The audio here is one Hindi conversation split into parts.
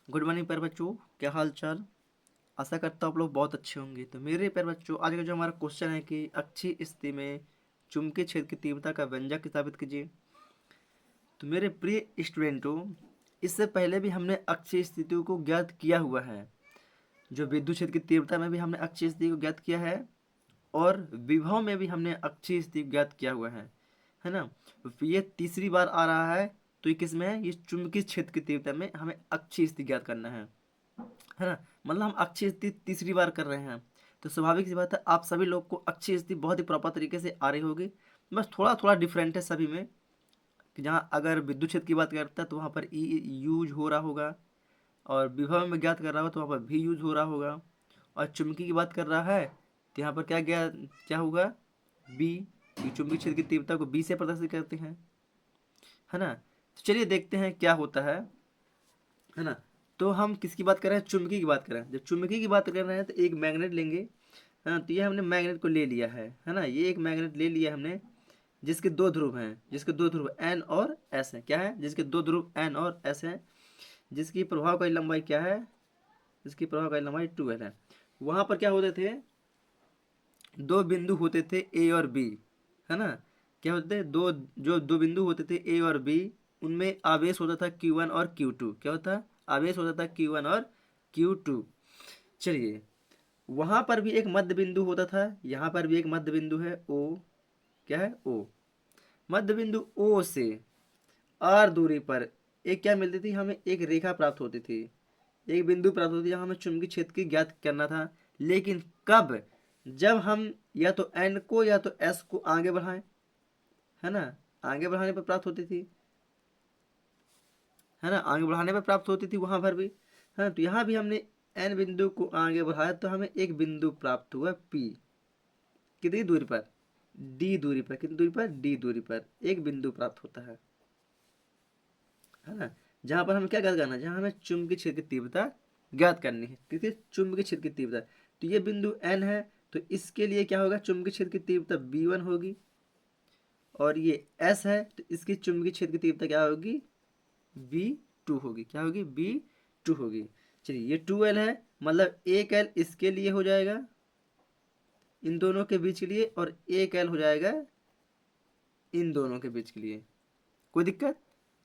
गुड मॉर्निंग प्यारे बच्चों। क्या हाल चाल। आशा करता हूँ आप लोग बहुत अच्छे होंगे। तो मेरे प्यारे बच्चों, आज का जो हमारा क्वेश्चन है कि अच्छी स्थिति में चुंबकीय क्षेत्र की तीव्रता का व्यंजक साबित कीजिए। तो मेरे प्रिय स्टूडेंटों, इससे पहले भी हमने अक्षीय स्थितियों को ज्ञात किया हुआ है। जो विद्युत क्षेत्र की तीव्रता में भी हमने अक्षीय स्थिति को ज्ञात किया है और विभव में भी हमने अक्षीय स्थिति ज्ञात किया हुआ है ना। तो ये तीसरी बार आ रहा है। तो ये किस में है? ये चुंबकीय क्षेत्र की तीव्रता में हमें अक्षीय स्थिति ज्ञात करना है ना। मतलब हम अक्षीय स्थिति तीसरी बार कर रहे हैं। तो स्वाभाविक सी बात है, आप सभी लोग को अक्षीय स्थिति बहुत ही प्रॉपर तरीके से आ रही होगी। बस थोड़ा थोड़ा डिफरेंट है सभी में कि जहाँ अगर विद्युत क्षेत्र की बात करता है तो वहाँ पर ई यूज हो रहा होगा, और विभव में ज्ञात कर रहा होगा तो वहाँ पर भी यूज हो रहा होगा, और चुंबकीय की बात कर रहा है तो यहाँ पर क्या होगा? बी। चुंबकीय क्षेत्र की तीव्रता को बी से प्रदर्शित करते हैं, है ना। तो चलिए देखते हैं क्या होता है ना। तो हम किसकी बात कर रहे हैं? चुंबकीय की बात कर रहे हैं। जब चुंबकीय की बात कर रहे हैं तो एक मैग्नेट लेंगे, है ना। तो ये हमने मैग्नेट को ले लिया है ना। ये एक मैग्नेट ले लिया हमने जिसके दो ध्रुव हैं, जिसके दो ध्रुव एन और एस हैं। क्या है? जिसके दो ध्रुव एन और एस हैं। जिसकी प्रभावकारी लंबाई क्या है? जिसकी प्रभावकारी लंबाई 12 है। वहां पर क्या होते थे? दो बिंदु होते थे ए और बी, है ना। क्या होते थे? दो बिंदु होते थे ए और बी। उनमें आवेश होता था Q1 और Q2। क्या होता? आवेश होता था Q1 और Q2। चलिए, वहां पर भी एक मध्य बिंदु होता था, यहाँ पर भी एक मध्य बिंदु है O। क्या है? O। मध्य बिंदु O से R दूरी पर एक क्या मिलती थी हमें? एक रेखा प्राप्त होती थी, एक बिंदु प्राप्त होती थी जहाँ हमें चुंबकीय क्षेत्र की ज्ञात करना था। लेकिन कब? जब हम या तो N को या तो S को आगे बढ़ाएं, है ना। आगे बढ़ाने पर प्राप्त होती थी, है ना। आगे बढ़ाने पर प्राप्त होती थी वहां पर भी, है ना। तो यहाँ भी हमने N बिंदु को आगे बढ़ाया तो हमें एक बिंदु प्राप्त हुआ P। कितनी दूरी पर? D दूरी पर। कितनी दूरी पर? D दूरी पर एक बिंदु प्राप्त होता है ना। जहां पर हमें क्या ज्ञात करना है? जहां हमें चुंबकीय क्षेत्र की तीव्रता ज्ञात करनी है। क्योंकि चुंबकीय क्षेत्र की तीव्रता, तो ये बिंदु N है, तो इसके लिए क्या होगा? चुंबकीय क्षेत्र की तीव्रता B1 होगी। और ये S है तो इसकी चुंबकीय क्षेत्र की तीव्रता क्या होगी? B2 होगी। क्या होगी? B2 होगी। चलिए, ये 2L है, मतलब एक L इसके लिए हो जाएगा, इन दोनों के बीच के लिए, और एक L हो जाएगा इन दोनों के बीच के लिए। कोई दिक्कत?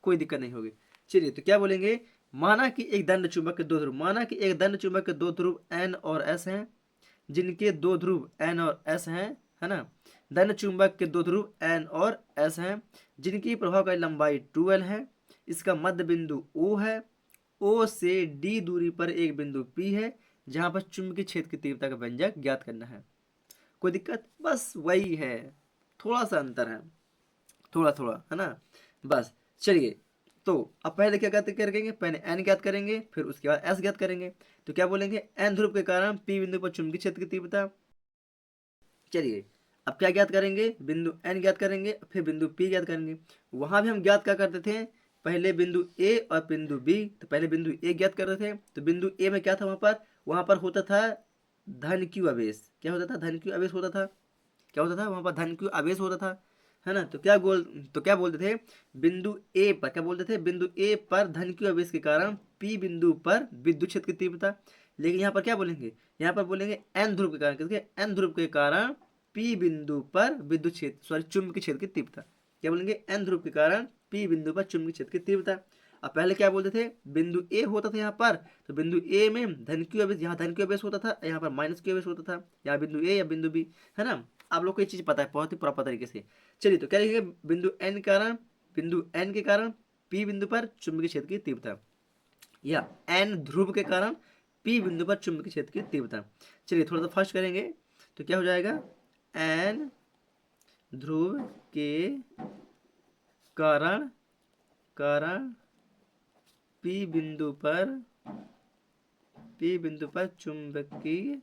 कोई दिक्कत नहीं होगी। चलिए, तो क्या बोलेंगे? माना कि एक दंड चुंबक के दो ध्रुव, माना कि एक दंड चुंबक के दो ध्रुव N और S हैं, जिनके दो ध्रुव N और S हैं, है ना। दंड चुंबक के दो ध्रुव N और S हैं, जिनकी प्रभावकारी लंबाई 12 है। इसका मध्य बिंदु O है। O से D दूरी पर एक बिंदु P है, जहां पर चुंबकीय क्षेत्र की तीव्रता का व्यंजक ज्ञात करना है। कोई दिक्कत? बस वही है, थोड़ा सा अंतर है, थोड़ा थोड़ा, है ना। बस। चलिए, तो अब पहले क्या ज्ञात करेंगे? पहले एन ज्ञात करेंगे, फिर उसके बाद एस ज्ञात करेंगे। तो क्या बोलेंगे? एन ध्रुव के कारण पी बिंदु पर चुंबकीय क्षेत्र की तीव्रता। चलिए, अब क्या ज्ञात करेंगे? बिंदु एन ज्ञात करेंगे, फिर बिंदु पी ज्ञात करेंगे। वहां भी हम ज्ञात क्या करते थे? पहले बिंदु ए और बिंदु बी। तो पहले बिंदु ए ज्ञात करते थे, तो बिंदु ए में क्या था? वहां पर होता था धन क्यू आवेश। क्या होता था? धन क्यू आवेश होता था। क्या होता था? वहां पर धन क्यू आवेश होता था, है ना। तो क्या बोलते थे? बिंदु ए पर क्या बोलते थे? बिंदु ए पर धन क्यू आवेश के कारण पी बिंदु पर विद्युत क्षेत्र की तीव्रता। लेकिन यहाँ पर क्या बोलेंगे? यहाँ पर बोलेंगे एन ध्रुव के कारण। किसके? एन ध्रुव के कारण पी बिंदु पर विद्युत क्षेत्र, सॉरी, चुंबकीय क्षेत्र की तीव्रता। क्या बोलेंगे? एन ध्रुव के कारण पी बिंदु पर चुंबकीय क्षेत्र की तीव्रता। अब पहले क्या बोलते थे? बिंदु ए होता था यहाँ पर, तो बिंदु ए में धन क्यू आवेश, यहाँ धन क्यू आवेश होता था, यहाँ पर माइनस क्यू आवेश होता था। यहाँ बिंदु ए या बिंदु बी, है ना। आप लोग को ये चीज पता है बहुत ही प्रॉपर तरीके से। चलिए, तो क्या लिखेंगे? बिंदु एन के कारण पी बिंदु पर चुंबकीय क्षेत्र की तीव्रता, या एन ध्रुव के कारण पी बिंदु पर चुंबकीय क्षेत्र की तीव्रता। चलिए, थोड़ा सा फर्स्ट करेंगे तो क्या हो जाएगा? एन ध्रुव के कारण कारण पी बिंदु पर चुंबकीय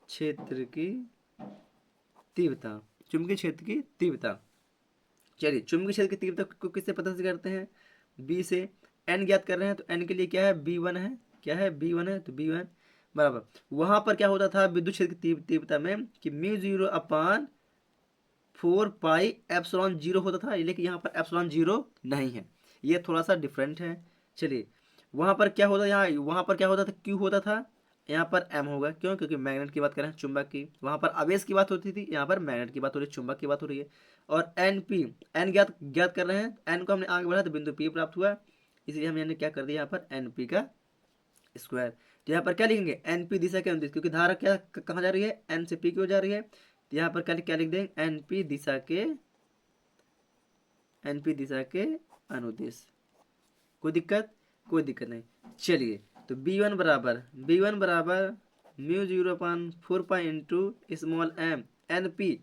क्षेत्र की तीव्रता, चुंबकीय क्षेत्र की तीव्रता। चलिए, चुंबकीय क्षेत्र की तीव्रता को किससे पता से करते हैं? बी से। एन ज्ञात कर रहे हैं तो एन के लिए क्या है? B1 है। क्या है? B1 है, तो B1 बराबर। वहां पर क्या होता था विद्युत क्षेत्र की तीव्रता में कि μ0/4πε0 होता था, लेकिन यहाँ पर एप्सिलॉन जीरो नहीं है। ये थोड़ा सा डिफरेंट है। चलिए, वहाँ पर क्या होता, यहाँ वहाँ पर क्या होता था, क्यू होता था, यहाँ पर एम होगा। क्यों? क्योंकि मैग्नेट की बात कर रहे हैं, चुंबक की। वहाँ पर आवेश की बात होती थी, यहाँ पर मैग्नेट की बात हो रही है, चुंबक की बात हो रही है। और एन पी, एन ज्ञात ज्ञात कर रहे हैं, एन को हमने आगे बढ़ा तो बिंदु पी प्राप्त हुआ, इसलिए हमने क्या कर दिया यहाँ पर एन पी का स्क्वायर। तो यहाँ पर क्या लिखेंगे, एन पी दिशा के अनुदिश, क्योंकि धारा क्या कहाँ जा रही है, एन से पी की ओर जा रही है। तो यहाँ पर क्या लिख देंगे, एन पी दिशा के अनुदिश। कोई दिक्कत? कोई दिक्कत नहीं। चलिए, तो बी वन बराबर mu 0/4 into small M N P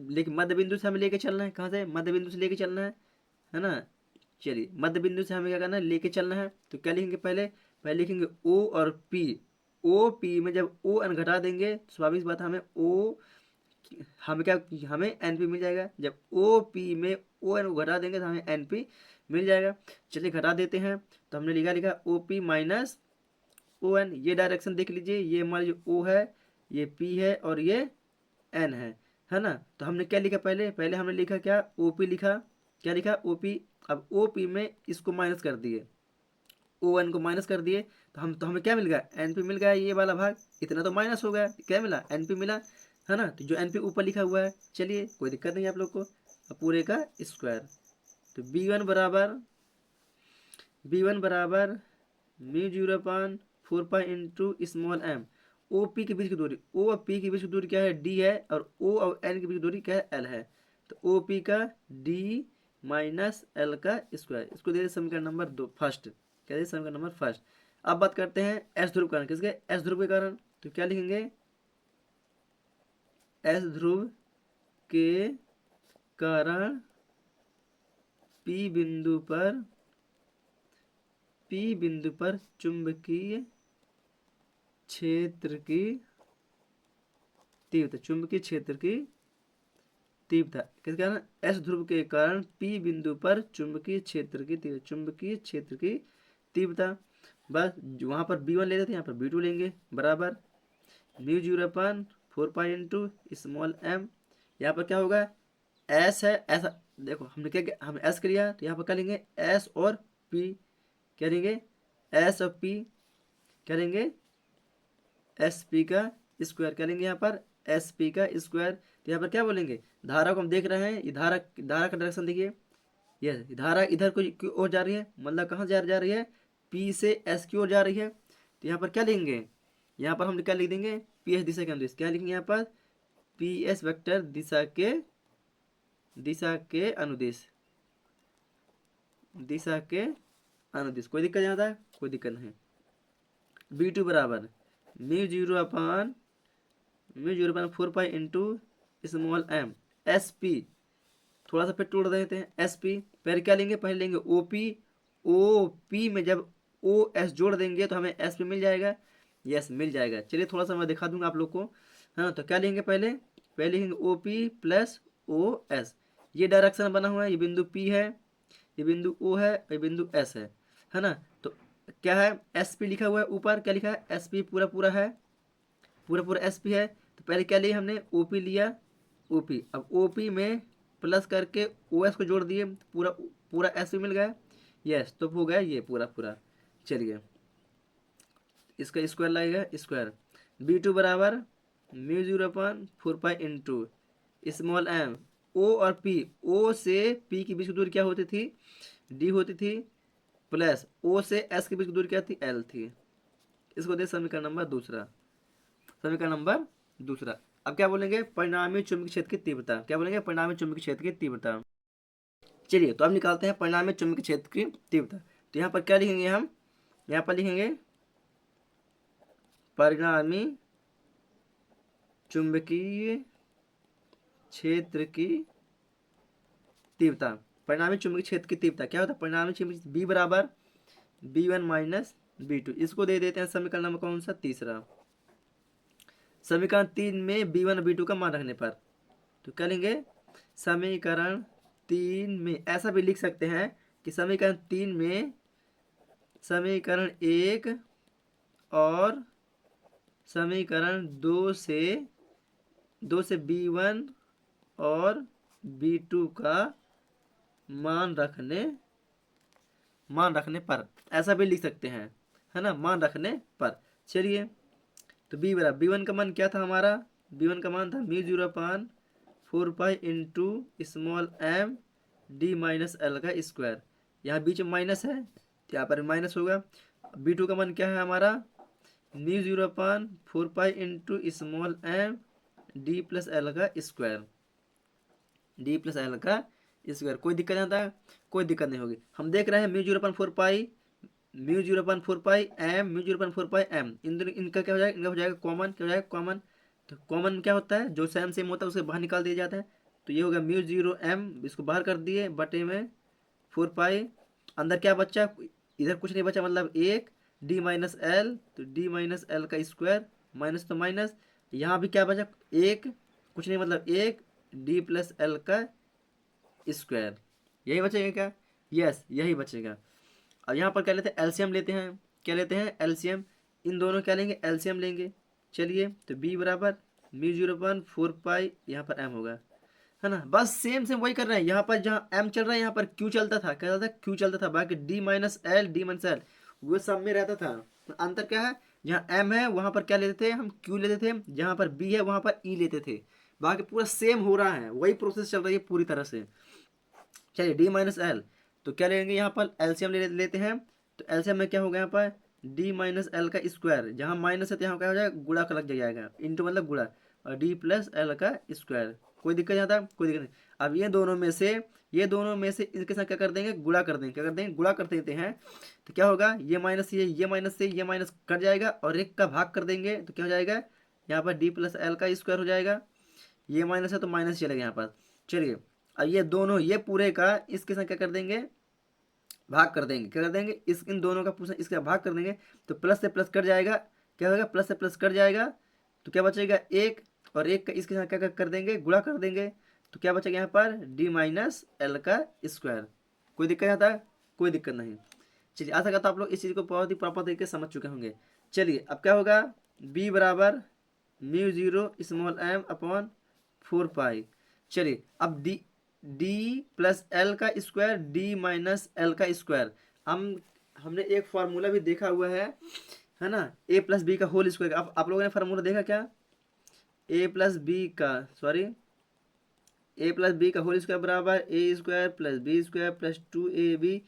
लेकिन मध्य बिंदु से हमें लेके चलना है। कहाँ से? मध्य बिंदु से लेके चलना है ना। चलिए, मध्य बिंदु से हमें क्या करना है, लेके चलना है। तो क्या लिखेंगे, पहले लिखेंगे ओ और पी। ओ पी में जब ओ एन घटा देंगे, स्वाभाविक बात है, हमें एन पी मिल जाएगा। जब ओ पी में ओ एन घटा देंगे तो हमें एन पी मिल जाएगा। चलिए घटा देते हैं। तो हमने लिखा O P minus O N. ये डायरेक्शन देख लीजिए, ये मान लीजिए ओ है, ये पी है और ये एन है ना। तो हमने क्या लिखा, पहले हमने लिखा क्या, ओ पी लिखा। क्या लिखा? O P. अब ओ पी में इसको माइनस कर दिए, ओ एन को माइनस कर दिए, तो हमें क्या मिल गया, एन पी मिल गया। ये वाला भाग इतना तो माइनस हो गया, क्या मिला, एन पी मिला, है ना। तो जो एन पी ऊपर लिखा हुआ है, चलिए कोई दिक्कत नहीं आप लोग को। अब पूरे का स्क्वायर। तो बी वन बराबर mu 0/4 into small M. O P के बीच की दूरी, ओ और पी के बीच की दूरी क्या है, डी है, और ओ और एन के बीच की दूरी क्या है, एल है। तो ओ पी का डी माइनस एल का स्क्वायर। इसको दे समीकरण नंबर 2 फर्स्ट। क्या दे समीकरण नंबर फर्स्ट। अब बात करते हैं एस ध्रुव कारण। किसके? एस ध्रुव के कारण। तो क्या लिखेंगे, एस ध्रुव के कारण पी बिंदु पर चुंबकीय क्षेत्र की तीव्रता, चुंबकीय क्षेत्र की तीव्रता। किसके कारण? एस ध्रुव के कारण पी बिंदु पर चुंबकीय क्षेत्र की तीव्रता। बस वहां पर बी वन ले लेते हैं, यहाँ पर बी टू लेंगे, बराबर म्यू 0/4 इंटू स्मॉल एम। यहाँ पर क्या होगा, एस है, ऐसा देखो हमने हम एस कर लिया, तो यहाँ पर क्या लेंगे, एस और पी। क्या लेंगे, एस और पी। क्या लेंगे, एस पी का स्क्वायर। क्या लेंगे यहाँ पर, एस पी का स्क्वायर। तो यहाँ पर क्या बोलेंगे, धारा को हम देख रहे हैं, ये धारा का डायरेक्शन देखिए, ये धारा इधर की ओर जा रही है, मतलब कहाँ जा रही है, पी से एस की ओर जा रही है। तो यहाँ पर क्या लिखेंगे, यहाँ पर हम क्या लिख देंगे, पी एस दिशा के अनुदिश। क्या लिखेंगे यहाँ पर, पी एस वेक्टर दिशा के अनुदिश। कोई दिक्कत नहीं आता है, कोई दिक्कत नहीं। बी टू बराबर mu 0/4 into small M S P. थोड़ा सा फिर तोड़ देते हैं, एस पी। पहले क्या लेंगे, पहले लेंगे ओ पी। ओ पी में जब ओ एस जोड़ देंगे तो हमें एस पी मिल जाएगा। यस, मिल जाएगा। चलिए थोड़ा सा मैं दिखा दूंगा आप लोग को, है ना। तो क्या लेंगे, पहले लिखेंगे O P plus O S. ये डायरेक्शन बना हुआ है, ये बिंदु पी है, ये बिंदु ओ है, ये बिंदु एस है ना। तो क्या है, एस पी लिखा हुआ है ऊपर। क्या लिखा है, एस पी पूरा है, पूरा एस पी है। तो पहले क्या लिया हमने, ओ पी लिया, ओ पी। अब ओ पी में प्लस करके ओ एस को जोड़ दिए, पूरा एस पी मिल गया। यस, तो हो गया ये पूरा। चलिए इसका स्क्वायर लगेगा, स्क्वायर। बी टू बराबर म्यू 0/4 इंटू स्मॉल एम। ओ और पी, ओ से पी के बीच की दूरी क्या होती थी, डी होती थी, प्लस ओ से एस के बीच की दूरी क्या थी, एल थी। इसको दे समीकरण नंबर दूसरा। अब क्या बोलेंगे, परिणामी चुंबकीय क्षेत्र की तीव्रता। क्या बोलेंगे, परिणामी चुंबकीय क्षेत्र की तीव्रता। चलिए तो अब निकालते हैं परिणामी चुंबकीय क्षेत्र की तीव्रता। तो यहाँ पर क्या लिखेंगे हम, यहाँ पर लिखेंगे परिणामी चुंबकीय क्षेत्र की तीव्रता। परिणामी चुंबकीय क्षेत्र की तीव्रता क्या होता है, परिणामी चुंबकीय बी बराबर B one minus B two. इसको दे देते हैं समीकरण नंबर कौन सा, तीसरा। समीकरण 3 में बी वन बी टू का मान रखने पर तो क्या लेंगे, समीकरण 3 में ऐसा भी लिख सकते हैं कि समीकरण 3 में समीकरण 1 और समीकरण 2 से बी वन और बी टू का मान मान रखने पर, ऐसा भी लिख सकते हैं, है ना, मान रखने पर। चलिए, तो बी बराबर B1 का मान क्या था हमारा, B1 का मान था μ0/4 into small m d minus L का स्क्वायर। यहाँ बीच में माइनस है तो यहाँ पर माइनस होगा। B2 का मान क्या है हमारा, μ0/4 into small m d plus L का स्क्वायर, डी प्लस एल का स्क्वायर। कोई दिक्कत नहीं आता, कोई दिक्कत नहीं होगी। हम देख रहे हैं μ0/4 μ0/4 m μ0/4 m, इन दोनों इनका क्या हो जाएगा, इनका हो जाएगा कॉमन, क्या हो जाएगा कॉमन। तो कॉमन क्या होता है, जो सेम सेम होता है उसे बाहर निकाल दिया जाता है। तो ये होगा μ0m, इसको बाहर कर दिए बटे में 4 अंदर क्या बचा, इधर कुछ नहीं बचा, मतलब एक d माइनस एल, तो d माइनस एल का स्क्वायर, माइनस तो माइनस, यहाँ भी क्या बचा, एक, कुछ नहीं मतलब एक d प्लस एल का स्क्वायर। यही बचेगा क्या, यस यही बचेगा। अब यहाँ पर क्या लेते हैं, एलसीएम लेते हैं, क्या लेते हैं एलसीएम, इन दोनों क्या लेंगे, एलसीएम लेंगे। चलिए, तो b बराबर μ0/4 यहाँ पर m होगा, है ना। बस सेम सेम वही कर रहे हैं, यहाँ पर जहाँ m चल रहा है यहाँ पर q चलता था, क्या चलता था, q चलता था। बाकी d माइनस एल वो सब में रहता था। तो अंतर क्या है, जहाँ m है वहाँ पर क्या लेते थे हम, q लेते थे, जहाँ पर b है वहाँ पर e लेते थे। बाकी पूरा सेम हो रहा है, वही प्रोसेस चल रही है पूरी तरह से। चलिए, d माइनस एल, तो क्या लेंगे यहाँ पर एलसीएम लेते हैं। तो एलसीएम में क्या होगा यहाँ पर d माइनस एल का स्क्वायर, जहाँ माइनस है तो यहाँ क्या हो जाएगा, गुणा का लग जाएगा, इंटू मतलब गुणा, और d प्लस एल का स्क्वायर। कोई दिक्कत नहीं आता, कोई दिक्कत नहीं। अब ये दोनों में से इनके साथ क्या कर देंगे, गुणा कर देंगे, क्या कर देंगे, गुणा कर देते हैं। तो क्या होगा, ये माइनस से ये माइनस कट जाएगा, और एक का भाग कर देंगे तो क्या हो जाएगा, यहाँ पर d प्लस एल का स्क्वायर हो जाएगा। ये माइनस है तो माइनस चलेगा यहाँ पर। चलिए, अब ये दोनों, ये पूरे का इसके साथ क्या कर देंगे, भाग कर देंगे, क्या कर देंगे, इस इन दोनों का पूरा इसका भाग कर देंगे। तो प्लस से प्लस कट जाएगा, क्या होगा, प्लस से प्लस कट जाएगा, तो क्या बचेगा एक, और एक का इसके साथ क्या कर देंगे, गुणा कर देंगे। तो क्या बचेगा यहाँ पर d माइनस एल का स्क्वायर। कोई दिक्कत नहीं आता, कोई दिक्कत नहीं। चलिए, आशा करता आप लोग इस चीज़ को बहुत ही प्रॉपर तरीके से समझ चुके होंगे। चलिए, अब क्या होगा, b बराबर μ0 स्मॉल m/4 चलिए, अब d प्लस एल का स्क्वायर, d माइनस एल का स्क्वायर। हमने एक फार्मूला भी देखा हुआ है ना, a प्लस बी का होल स्क्वायर। अब आप लोगों ने फार्मूला देखा क्या, a प्लस बी का होल स्क्वायर बराबर a square plus B square plus 2ab,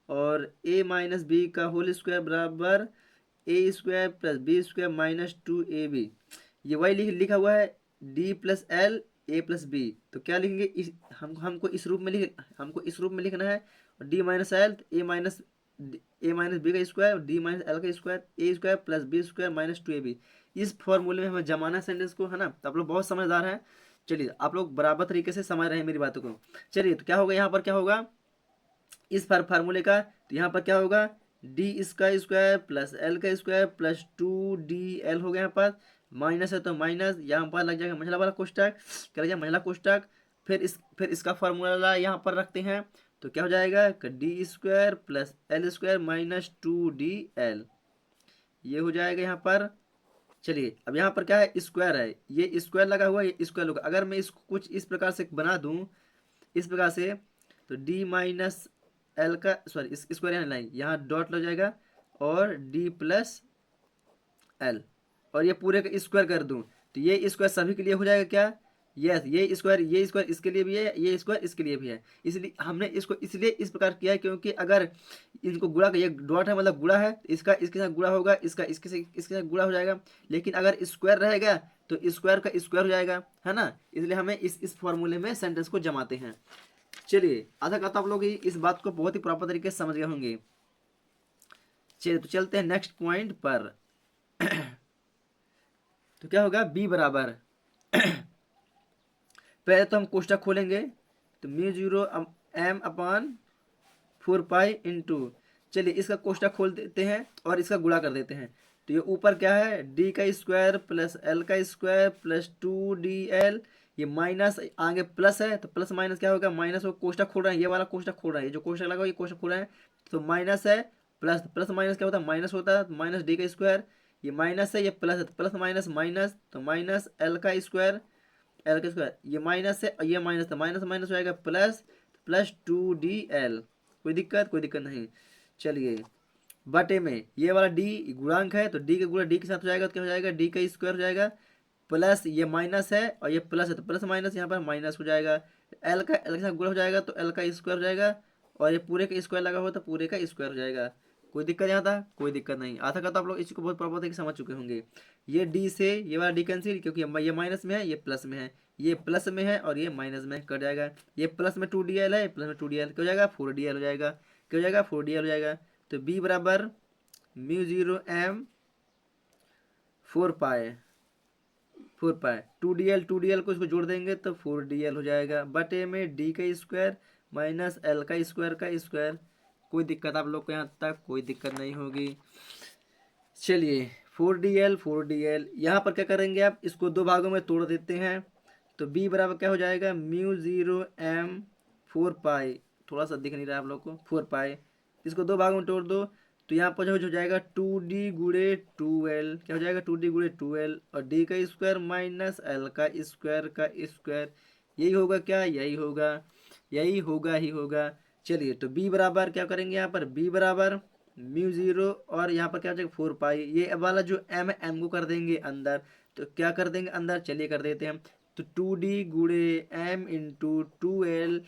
और a माइनस बी का होल स्क्वायर बराबर a square plus B square minus 2ab। ये वही लिखा हुआ है, d plus L a plus B. तो क्या लिखेंगे, हमको इस रूप में लिखना है। और d minus L, a minus B का स्क्वायर, और d माइनस एल का square, a square plus B square minus 2ab। इस फॉर्मूले में हमें जमाना सेंटेंस को, है ना। तो आप लोग बहुत समझदार हैं। चलिए, आप लोग बराबर तरीके से समझ रहे हैं मेरी बातों को। चलिए, तो क्या होगा यहाँ पर, क्या होगा इस फार्मूले का, तो यहाँ पर क्या होगा, डी इसका स्क्वायर प्लस एल का स्क्वायर प्लस 2dl हो गया। यहाँ पर माइनस है तो माइनस, यहाँ पर लग जाएगा महिला वाला कोष्टक, क्या लग जाएगा महिला कोष्टक। फिर इसका फार्मूला यहाँ पर रखते हैं, तो क्या हो जाएगा, D square plus L square minus 2dl, ये हो जाएगा यहाँ पर। चलिए, अब यहाँ पर क्या है, स्क्वायर है, ये स्क्वायर लगा हुआ है, ये स्क्वायर होगा। अगर मैं इसको कुछ इस प्रकार से बना दूं, इस प्रकार से, तो d माइनस एल का सॉरी इस स्क्वायर यहाँ लाइन, यहाँ डॉट लग जाएगा, और d प्लस एल, और ये पूरे का स्क्वायर कर दूं, तो ये स्क्वायर सभी के लिए हो जाएगा क्या, यस, ये स्क्वायर इसके लिए भी है, ये स्क्वायर इसके लिए भी है। इसलिए हमने इसको इसलिए इस प्रकार किया है, क्योंकि अगर इनको गुणा, ये डॉट है मतलब गुणा है, तो इसका इसके साथ गुणा होगा, इसका इसके साथ गुणा हो जाएगा। लेकिन अगर स्क्वायर रहेगा तो स्क्वायर का स्क्वायर हो जाएगा, है ना। इसलिए हमें इस फॉर्मूले में सेंटेंस को जमाते हैं। चलिए, आशा करता हूं आप लोग इस बात को बहुत ही प्रॉपर तरीके से समझ गए होंगे। चलिए, तो चलते हैं नेक्स्ट पॉइंट पर। तो क्या होगा, b बराबर पहले तो हम कोष्टक खोलेंगे, तो μ0 m/4 इंटू, चलिए इसका कोष्टक खोल देते हैं और इसका गुणा कर देते हैं। तो ये ऊपर क्या है, d का स्क्वायर प्लस एल का स्क्वायर प्लस 2dl, ये माइनस आगे प्लस है, तो प्लस माइनस क्या होगा, माइनस वो कोष्टक खोल रहे हैं, ये वाला कोष्टक खोल रहा है, ये जो कोष्टक लगा ये कोष्टक खोल रहे हैं, तो माइनस है, प्लस प्लस माइनस क्या होता है, माइनस होता है, माइनस d का स्क्वायर, ये माइनस है, ये प्लस है, तो प्लस माइनस माइनस, तो माइनस एल का स्क्वायर, ये माइनस है, ये माइनस, तो माइनस माइनस हो जाएगा प्लस 2dl। कोई दिक्कत नहीं। चलिए बटे में ये वाला डी गुणांक है तो डी का गुणा डी के साथ हो जाएगा तो क्या हो जाएगा डी का स्क्वायर हो जाएगा, प्लस ये माइनस है और ये प्लस है तो प्लस माइनस यहाँ पर माइनस हो जाएगा। एल के साथ गुणा हो जाएगा तो एल का स्क्वायर हो जाएगा और ये पूरे का स्क्वायर लगा हुआ तो पूरे का स्क्वायर हो जाएगा। कोई दिक्कत यहाँ था? कोई दिक्कत नहीं। आता का तो आप लोग इसको बहुत प्रॉपर तरीके से समझ चुके होंगे। ये डी से ये वाला डी कैंसिल, क्योंकि ये माइनस में है ये प्लस में है, ये प्लस में है और ये माइनस में कट जाएगा। ये प्लस में 2dl है, प्लस में 2dl क्या हो जाएगा 4dl हो जाएगा, क्या हो जाएगा 4dl हो जाएगा। तो b बराबर म्यू 0 m 4 पाई 4 पाई 2dl को इसको जोड़ देंगे तो 4dl हो जाएगा बटे में d का स्क्वायर माइनस एल का स्क्वायर। कोई दिक्कत आप लोग को यहाँ तक? कोई दिक्कत नहीं होगी। चलिए 4dl यहाँ पर क्या करेंगे आप इसको दो भागों में तोड़ देते हैं तो b बराबर क्या हो जाएगा म्यू 0 m 4 पाई, थोड़ा सा दिख नहीं रहा आप लोग को, 4 पाई। इसको दो भागों में तोड़ दो तो यहाँ पर हो जाएगा 2d गुणे 2l, क्या हो जाएगा 2d गुणे 2l और d का स्क्वायर माइनस एल का स्क्वायर। यही होगा क्या? यही होगा ही होगा। चलिए तो b बराबर क्या करेंगे यहाँ पर b बराबर म्यू 0 और यहाँ पर क्या हो जाएगा 4 पाई, ये वाला जो m है m को कर देंगे अंदर, तो क्या कर देंगे अंदर, चलिए कर देते हैं। तो 2d गुणे m इंटू 2l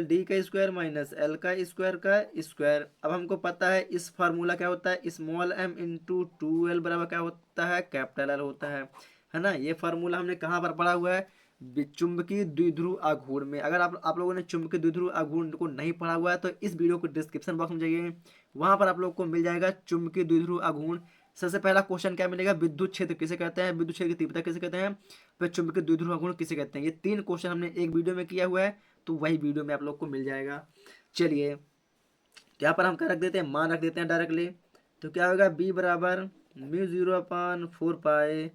डी का स्क्वायर माइनस एल का स्क्वायर। अब हमको पता है इस फार्मूला क्या होता है, स्मॉल m इंटू 2l बराबर क्या होता है कैपिटल एल होता है ना। ये फार्मूला हमने कहाँ पर पढ़ा हुआ है? चुंबकीय द्विध्रुव आघूर्ण में। अगर आप लोगों ने चुंबकीय द्विध्रुव आघूर्ण को नहीं पढ़ा हुआ है तो इस वीडियो को डिस्क्रिप्शन बॉक्स में जाइए, वहां पर आप लोग को मिल जाएगा चुंबकीय द्विध्रुव आघूर्ण। सबसे पहला क्वेश्चन क्या मिलेगा, विद्युत क्षेत्र किसे कहते हैं, विद्युत क्षेत्र की तीव्रता किसे कहते हैं, फिर चुंबकीय द्विध्रुव आघूर्ण किसे कहते हैं। ये 3 क्वेश्चन हमने एक वीडियो में किया हुआ है तो वही वीडियो में आप लोग को मिल जाएगा। चलिए यहाँ पर हम क्या रख देते हैं, मान रख देते हैं डायरेक्टली। तो क्या होगा b बराबर म्यू 0/4 पाई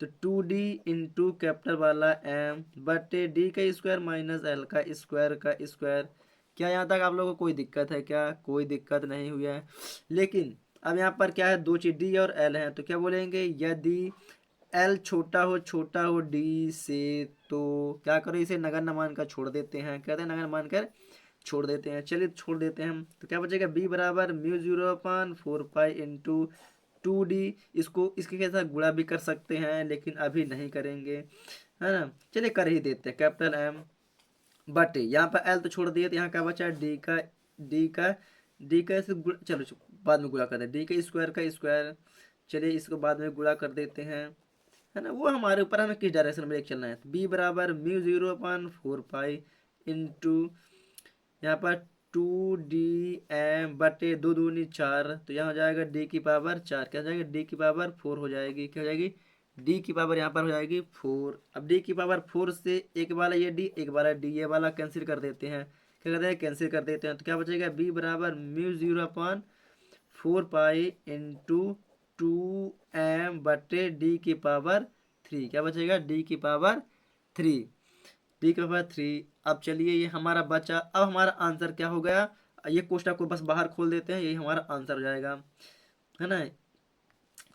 तो 2d इंटू कैपिटल वाला m बटे d का स्क्वायर माइनस एल का स्क्वायर। क्या यहाँ तक आप लोगों को कोई दिक्कत है क्या? कोई दिक्कत नहीं हुई है। लेकिन अब यहाँ पर क्या है, दो चीज d और l है तो क्या बोलेंगे, यदि l छोटा हो d से तो क्या करो इसे नगण्य मानकर छोड़ देते हैं, कहते हैं नगण्य मानकर छोड़ देते हैं। चलिए छोड़ देते हैं तो क्या बचेगा b बराबर म्यू 0/4 पाई इंटू 2d, इसको इसके साथ गुणा भी कर सकते हैं लेकिन अभी नहीं करेंगे, है ना। चलिए कर ही देते हैं कैपिटल M बटे यहाँ पर L तो छोड़ दिए तो यहाँ क्या बचा डी का चलो बाद में गुणा कर दें, डी का स्क्वायर। चलिए इसको बाद में गुणा कर देते हैं, है ना। वो हमारे ऊपर हमें किस डायरेक्शन में चलना है। तो b बराबर म्यू 0/4 पाई इंटू यहाँ पर 2dm बटे 2 दूनी 4 तो यहाँ हो जाएगा d की पावर 4, क्या हो जाएगा d की पावर 4 हो जाएगी, क्या हो जाएगी d की पावर यहाँ पर हो जाएगी 4। अब d की पावर 4 से एक वाला ये d एक वाला d ये वाला कैंसिल कर देते हैं, क्या करते हैं कैंसिल कर देते हैं। तो क्या बचेगा b बराबर म्यू 0/4 पाई इंटू 2m बटे d की पावर 3, क्या बचेगा d की पावर 3, डी की पावर 3। अब चलिए ये हमारा बचा। अब हमारा आंसर क्या हो गया, ये कोष्टक को बस बाहर खोल देते हैं, यही हमारा आंसर हो जाएगा, है ना।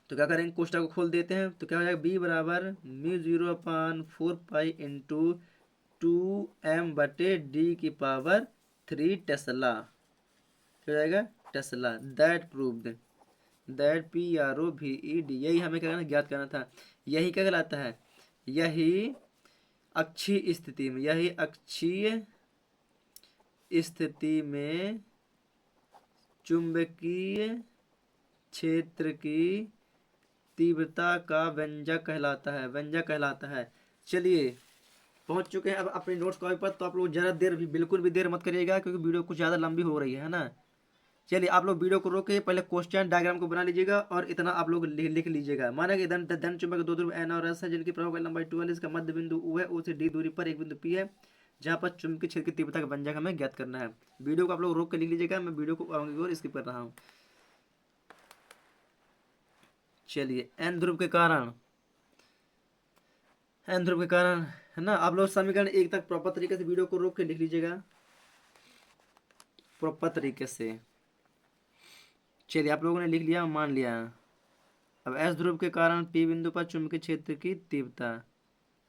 तो क्या करेंगे, कोष्टक को खोल देते हैं तो क्या हो जाएगा b बराबर म्यू 0/4 पाई इंटू 2m बटे d की पावर 3 टेस्ला, क्या हो जाएगा Tesla. That proved that PROVED, यही हमें क्या करना ज्ञात करना था। यही क्या कहलाता है, यही अक्षीय स्थिति में चुंबकीय क्षेत्र की तीव्रता का व्यंजक कहलाता है। चलिए पहुंच चुके हैं अब अपने नोट्स कॉपी पर, तो आप लोग ज़रा देर भी बिल्कुल भी देर मत करिएगा क्योंकि वीडियो कुछ ज़्यादा लंबी हो रही है ना। चलिए आप लोग वीडियो को रोक के पहले क्वेश्चन डायग्राम को बना लीजिएगा और इतना आप लोग लिख लीजिएगा। माना कि धन चुंबक दो ध्रुव N और S है जिनकी प्रभाव लंबाई 12, इसका मध्य बिंदु U है, U से D दूरी पर एक बिंदु P है जहाँ पर चुंबकीय क्षेत्र की तीव्रता का व्यंजक हमें ज्ञात करना है। वीडियो को आप लोग रोक के लिख लीजिएगा, मैं वीडियो को आगे और स्किप कर रहा हूँ। चलिए N ध्रुव के कारण है ना, आप लोग समीकरण 1 तक प्रॉपर तरीके से वीडियो को रोक के लिख लीजिएगा प्रॉपर तरीके से। चलिए आप लोगों ने लिख लिया, मान लिया। अब S ध्रुव के कारण P बिंदु पर चुंबकीय क्षेत्र की तीव्रता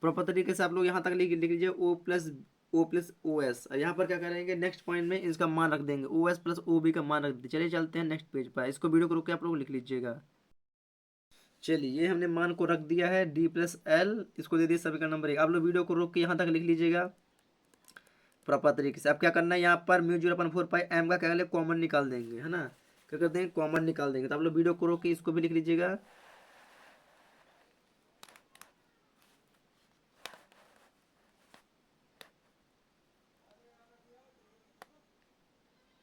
प्रॉपर तरीके से आप लोग यहाँ तक लिख लीजिए ओ प्लस ओ एस। यहाँ पर क्या करेंगे, नेक्स्ट पॉइंट में इसका मान रख देंगे, O S plus O B का मान रख देंगे। चलिए चलते हैं नेक्स्ट पेज पर, इसको वीडियो को रोक के आप लोग लिख लीजिएगा। चलिए ये हमने मान को रख दिया है डी प्लस एल, इसको दे दिए समीकरण नंबर 1। आप लोग वीडियो को रोक के यहाँ तक लिख लीजिएगा प्रॉपर तरीके से। अब क्या करना है, यहाँ पर म्यू 0/4 पाई एम का क्या करें, कॉमन निकाल देंगे, है ना। क्या करते हैं, कॉमन निकाल देंगे। तो आप लोग वीडियो को रोक के इसको भी लिख लीजिएगा।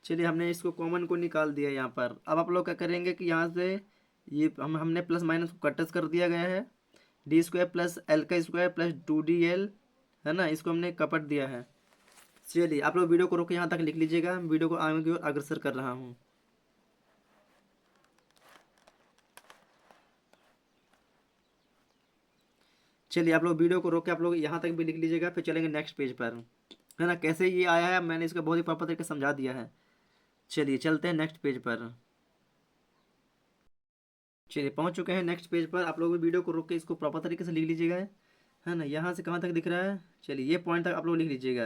चलिए हमने इसको कॉमन को निकाल दिया यहाँ पर। अब आप लोग क्या करेंगे कि यहाँ से ये हमने प्लस माइनस को कटस कर दिया गया है, डी स्क्वायर प्लस एल का स्क्वायर प्लस 2DL, है ना, इसको हमने कपट दिया है। चलिए आप लोग वीडियो को रोक के यहाँ तक लिख लीजिएगा, वीडियो को आगे की ओर अग्रसर कर रहा हूँ। चलिए आप लोग वीडियो को रोक के आप लोग यहाँ तक भी लिख लीजिएगा, फिर चलेंगे नेक्स्ट पेज पर, है ना। कैसे ये आया है मैंने इसका बहुत ही प्रॉपर तरीके से समझा दिया है। चलिए चलते हैं नेक्स्ट पेज पर। चलिए पहुंच चुके हैं नेक्स्ट पेज पर। आप लोग भी वीडियो को रोक के इसको प्रॉपर तरीके से लिख लीजिएगा, है ना। यहाँ से कहाँ तक दिख रहा है, चलिए ये पॉइंट तक आप लोग लिख लीजिएगा,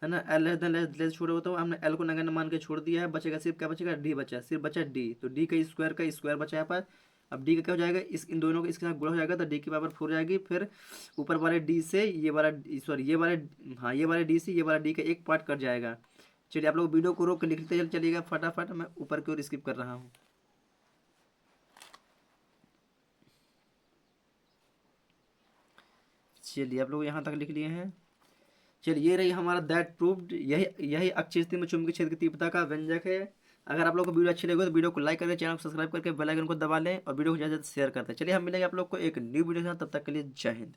है ना। एल लेस देन लेस छोड़े होता हूँ, हमने एल को नगण्य मान के छोड़ दिया है, बचेगा सिर्फ क्या बचेगा, डी बचा, सिर्फ बचा डी। तो डी का स्क्वायर बचा यहाँ पर। अब डी का क्या हो जाएगा, इन दोनों को इसके साथ गुणा हो जाएगा, तो डी की पावर 4 जाएगी। फिर ऊपर वाले डी से ये वाला, सॉरी ये वाले, हाँ ये वाले डी से ये वाला डी का एक पार्ट कट जाएगा। चलिए आप लोग वीडियो को रोक के लिखते चलिएगा फटाफट, मैं ऊपर की ओर स्किप कर रहा हूँ। चलिए आप लोग यहाँ तक लिख लिए हैं। चलिए ये रही हमारा दैट प्रूव्ड, यही यही अक्षय स्थिति में चुंबकीय क्षेत्र की तीव्रता का व्यंजक है। अगर आप लोग को वीडियो अच्छी लगे तो वीडियो को लाइक करके चैनल को सब्सक्राइब करके बेल आइकन को दबा लें और वीडियो को ज़्यादा से शेयर करते हैं। चलिए हम मिलेंगे आप लोग को एक न्यू वीडियो के साथ, तब तक के लिए जय हिंद।